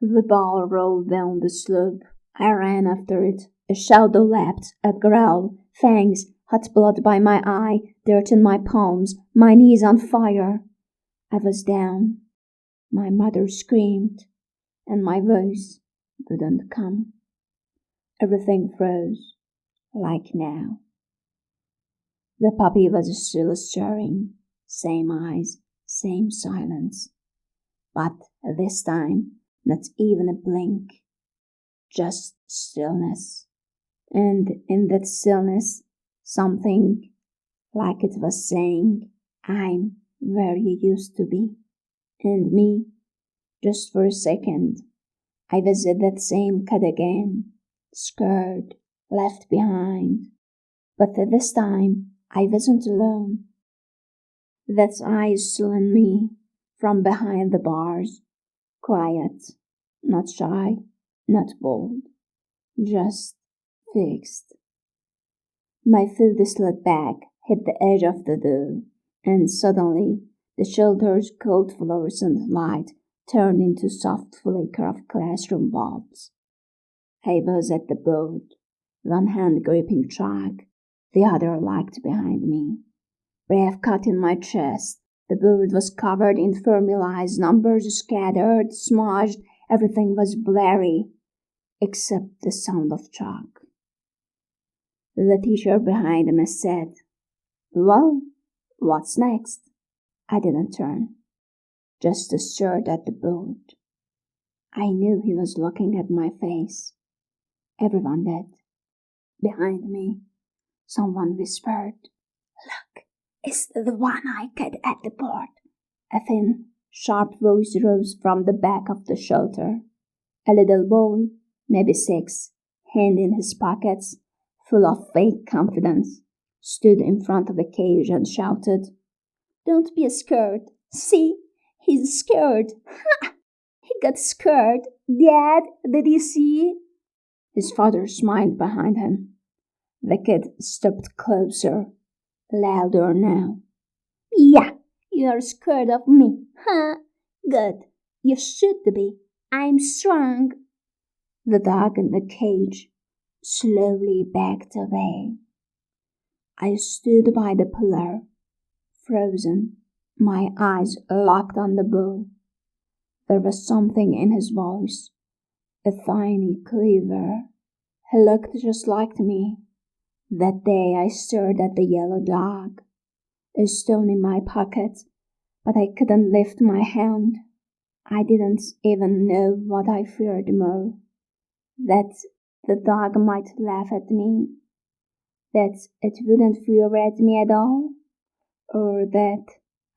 The ball rolled down the slope. I ran after it. A shadow leapt, a growl, fangs, hot blood by my eye, dirt in my palms, my knees on fire. I was down. My mother screamed, and my voice wouldn't come. Everything froze, like now. The puppy was still stirring, same eyes, same silence. But this time, not even a blink, just stillness. And in that stillness, something like it was saying, I'm where you used to be. And me, just for a second, I was at that same cut again, scared, left behind. But this time, I wasn't alone. That eyes saw me from behind the bars, quiet, not shy, not bold, just fixed. My foot slid back, hit the edge of the door, and suddenly the shelter's cold fluorescent light turned into soft flicker of classroom bulbs. I was at the board, one hand gripping track, the other locked behind me. Breath caught in my chest. The board was covered in formalized numbers, scattered, smudged. Everything was blurry, except the sound of chalk. The teacher behind me said, Well, what's next? I didn't turn, just stared at the board. I knew he was looking at my face. Everyone did. Behind me, someone whispered, Look, it's the one-eyed kid at the board. A thin, sharp voice rose from the back of the shelter. A little boy, maybe 6, hand in his pockets, full of fake confidence, stood in front of the cage and shouted, Don't be scared. See, he's scared. Ha! He got scared. Dad, did you see? His father smiled behind him. The kid stepped closer, louder now. Yeah, you're scared of me, huh? Good. You should be. I'm strong. The dog in the cage slowly backed away. I stood by the pillar, frozen, my eyes locked on the bull. There was something in his voice, a tiny quiver. He looked just like me. That day I stared at the yellow dog, a stone in my pocket, but I couldn't lift my hand. I didn't even know what I feared more. That the dog might laugh at me, that it wouldn't fear at me at all, or that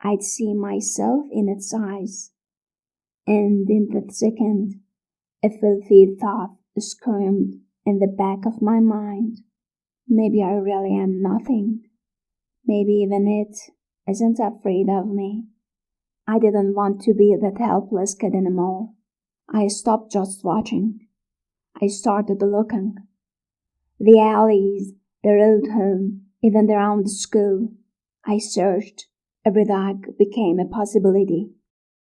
I'd see myself in its eyes. And in that second, a filthy thought screamed in the back of my mind. Maybe I really am nothing. Maybe even it isn't afraid of me. I didn't want to be that helpless kid anymore. I stopped just watching. I started looking. The alleys, the road home, even around the school. I searched. Every dog became a possibility.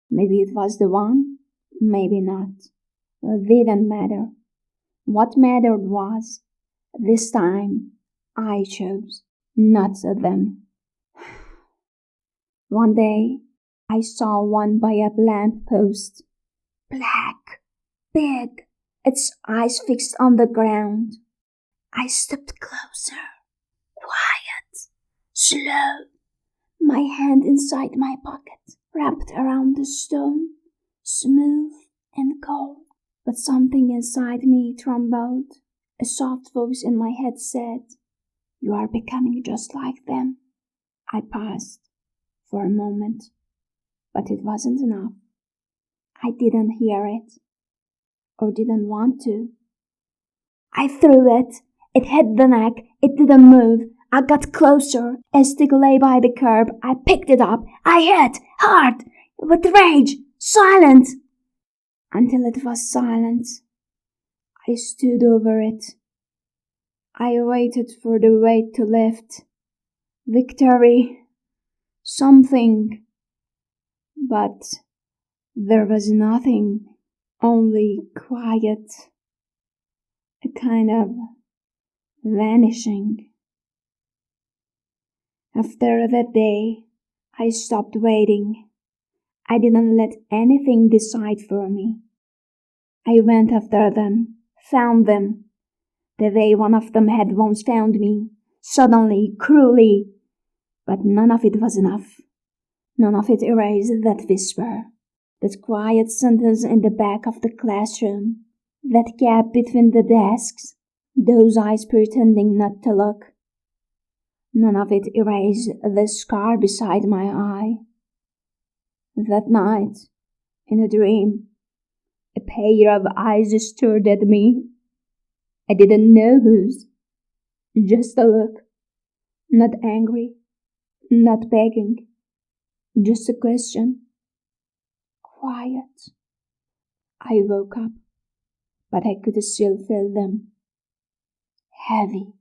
Maybe it was the one, maybe not. It didn't matter. What mattered was, this time, I chose, not them. One day, I saw one by a lamp post. Black, big, its eyes fixed on the ground. I stepped closer, quiet, slow, my hand inside my pocket, wrapped around the stone, smooth and cold. But something inside me trembled. A soft voice in my head said, You are becoming just like them. I paused for a moment, but it wasn't enough. I didn't hear it, or didn't want to. I threw it. It hit the neck. It didn't move. I got closer. A stick lay by the curb. I picked it up. I hit hard, with rage, silent. Until it was silent, I stood over it. I waited for the weight to lift. Victory. Something. But there was nothing. only quiet, a kind of vanishing. After that day, I stopped waiting. I didn't let anything decide for me. I went after them, found them, the way one of them had once found me, suddenly, cruelly. But none of it was enough. None of it erased that whisper, that quiet sentence in the back of the classroom, that gap between the desks, those eyes pretending not to look. None of it erased the scar beside my eye. That night, in a dream, a pair of eyes stared at me. I didn't know whose, just a look, not angry, not begging, just a question. Quiet. I woke up, but I could still feel them, heavy,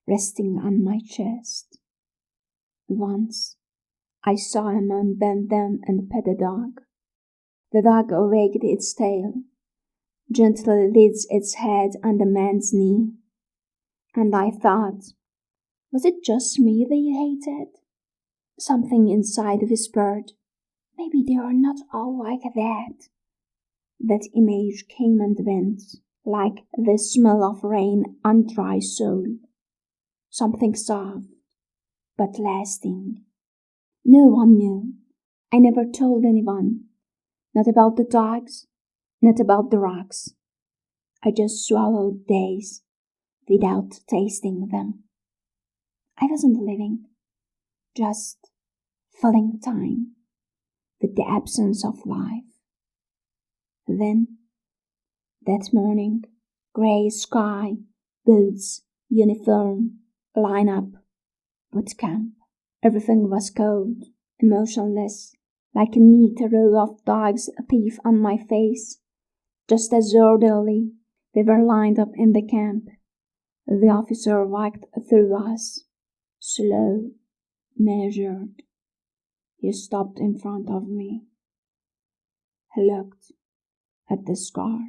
resting on my chest. Once, I saw a man bend down and pet a dog. The dog wagged its tail, gently laid its head on the man's knee, and I thought, was it just me they hated? Something inside whispered, maybe they are not all like that. That image came and went, like the smell of rain on dry soil. Something soft, but lasting. No one knew. I never told anyone. Not about the dogs, not about the rocks. I just swallowed days without tasting them. I wasn't living, just filling time with the absence of life. Then, that morning, grey sky, boots, uniform, line up, boot camp. Everything was cold, emotionless, like a neat row of dogs a thief on my face. Just as orderly, we were lined up in the camp. The officer walked through us, slow, measured. He stopped in front of me. He looked at the scar,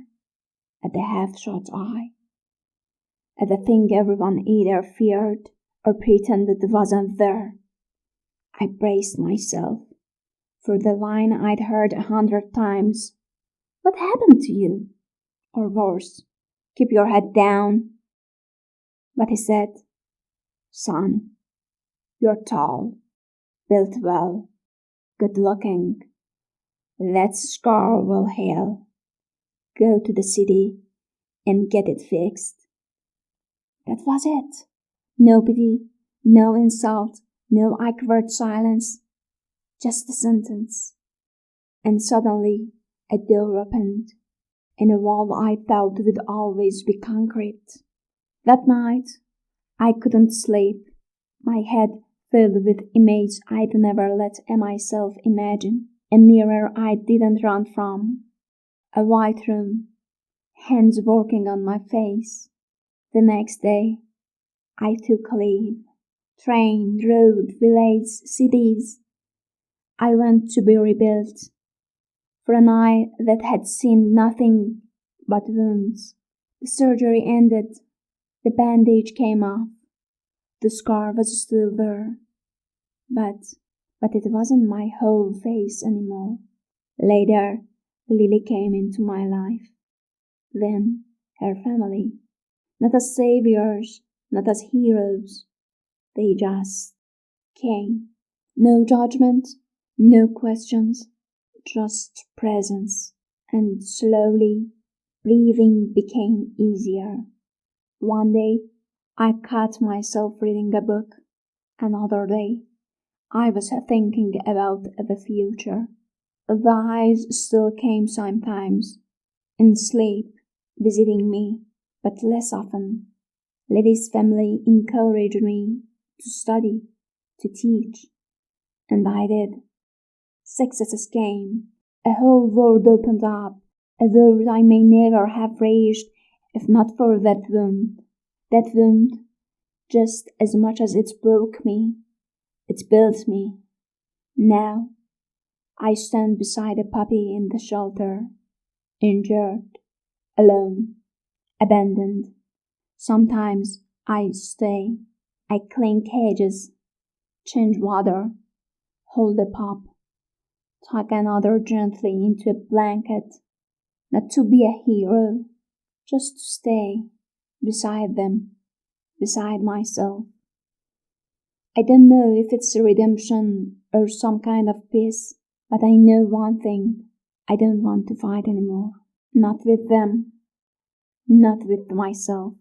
at the half-shut eye, at the thing everyone either feared or pretended wasn't there. I braced myself for the line I'd heard 100 times. What happened to you? Or worse, keep your head down. But he said, son, you're tall, built well, good looking. That scar will heal. Go to the city and get it fixed. That was it. No pity, no insult, no awkward silence, just a sentence. And suddenly a door opened, and a wall I thought would always be concrete. That night I couldn't sleep, my head filled with images I'd never let myself imagine, a mirror I didn't run from, a white room, hands working on my face. The next day I took leave. Train, road, village, cities. I went to be rebuilt for an eye that had seen nothing but wounds. The surgery ended. The bandage came off. The scar was still there. But it wasn't my whole face anymore. Later, Lily came into my life. Then, her family. Not as saviors, not as heroes. They just came. No judgment, no questions, just presence. And slowly, breathing became easier. One day, I caught myself reading a book. Another day, I was thinking about the future. The eyes still came sometimes, in sleep, visiting me, but less often. Lily's family encouraged me to study, to teach, and I did. Successes came, a whole world opened up, a world I may never have reached if not for that wound. That wound, just as much as it broke me, it built me. Now, I stand beside a puppy in the shelter, injured, alone, abandoned. Sometimes I stay. I clean cages, change water, hold a pup, tuck another gently into a blanket, not to be a hero, just to stay beside them, beside myself. I don't know if it's a redemption or some kind of peace, but I know one thing. I don't want to fight anymore. Not with them, not with myself.